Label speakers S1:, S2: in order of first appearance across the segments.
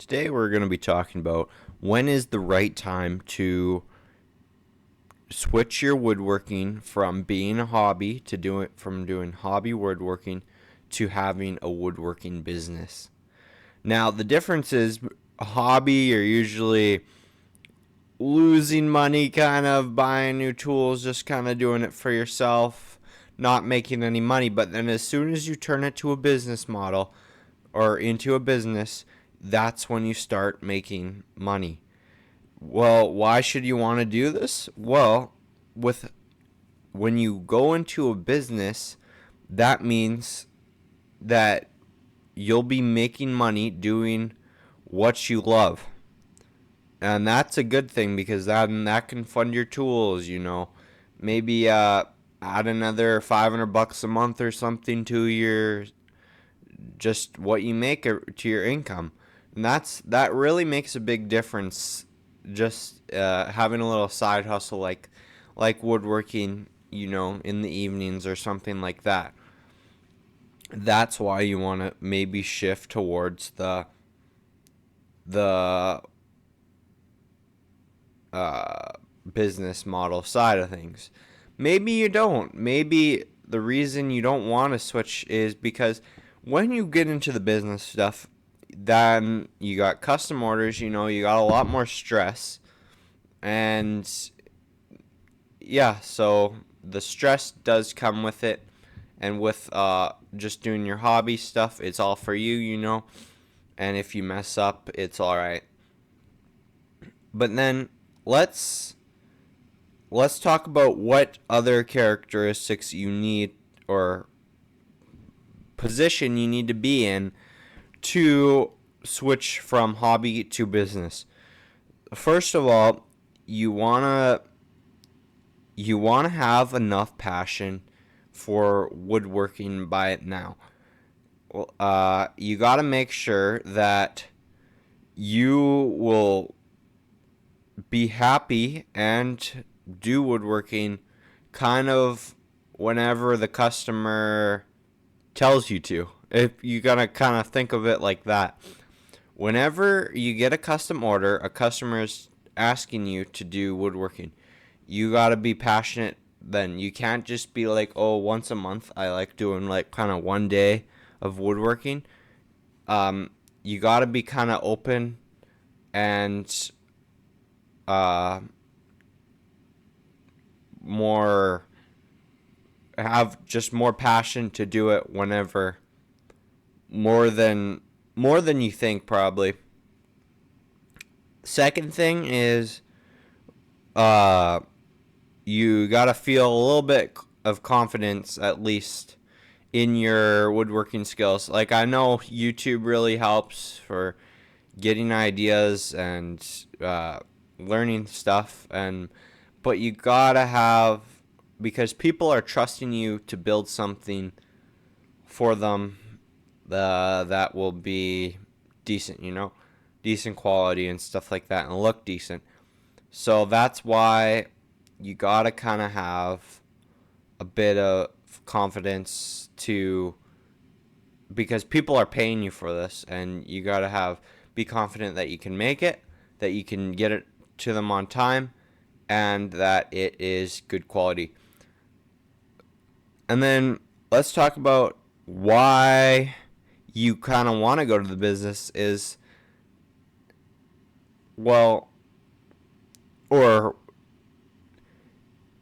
S1: Today we're going to be talking about when is the right time to switch your woodworking from being a hobby to doing hobby woodworking to having a woodworking business. Now, the difference is a hobby, you're usually losing money kind of buying new tools, just kind of doing it for yourself, not making any money. But then as soon as you turn it to a business model or into a business, that's when you start making money. Well, why should you want to do this? Well, with when you go into a business, that means that you'll be making money doing what you love. And that's a good thing because that can fund your tools. Maybe add another $500 a month or something to your just what you make to your income. And that really makes a big difference. Just having a little side hustle like woodworking, in the evenings or something like that. That's why you want to maybe shift towards the uh, business model side of things. Maybe you don't. Maybe the reason you don't want to switch is because when you get into the business stuff, then you got custom orders, you got a lot more stress. And yeah, so the stress does come with it. And with just doing your hobby stuff, it's all for you. And if you mess up, it's all right. But then let's let's talk about what other characteristics you need or position you need to be in to switch from hobby to business. First of all, you want to have enough passion for woodworking by it now. You got to make sure that you will be happy and do woodworking kind of whenever the customer tells you to. If you gotta kind of think of it like that. Whenever you get a custom order, a customer is asking you to do woodworking. You gotta be passionate then. You can't just be like, oh, once a month I like doing like kind of one day of woodworking. You gotta be kind of open and uh, more have just more passion to do it whenever more than you think probably. Second thing is uh you got to feel a little bit of confidence at least in your woodworking skills. Like I know YouTube really helps for getting ideas and learning stuff, and but you gotta have because people are trusting you to build something for them that will be decent, decent quality and stuff like that, and look decent. So that's why you gotta kind of have a bit of confidence to because people are paying you for this, and you gotta be confident that you can make it, that you can get it to them on time, and that it is good quality. And then let's talk about why you kind of want to go to the business is, well, or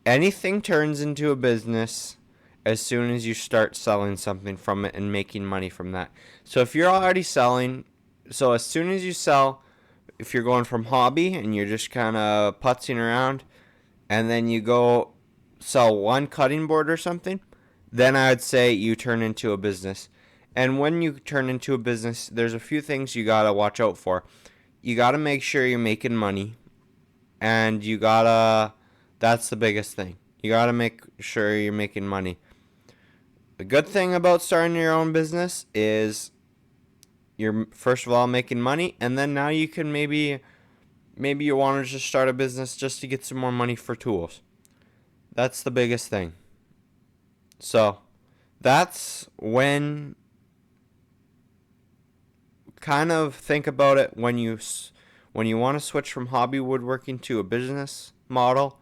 S1: anything turns into a business as soon as you start selling something from it and making money from that. So if you're already selling, so as soon as you sell, if you're going from hobby and you're just kind of putzing around, and then you go sell one cutting board or something, then I would say you turn into a business. And when you turn into a business, there's a few things you gotta watch out for. You gotta make sure you're making money, and that's the biggest thing. You gotta make sure you're making money. The good thing about starting your own business is you're first of all making money, and then now you can maybe you want to just start a business just to get some more money for tools. That's the biggest thing. So that's when kind of think about it when you want to switch from hobby woodworking to a business model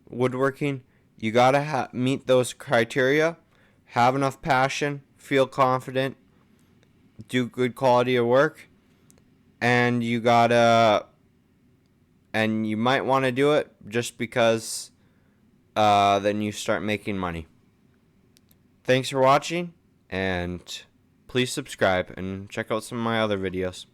S1: woodworking. You gotta meet those criteria, have enough passion, feel confident, do good quality of work, and you might want to do it just because then you start making money. Thanks for watching, and please subscribe and check out some of my other videos.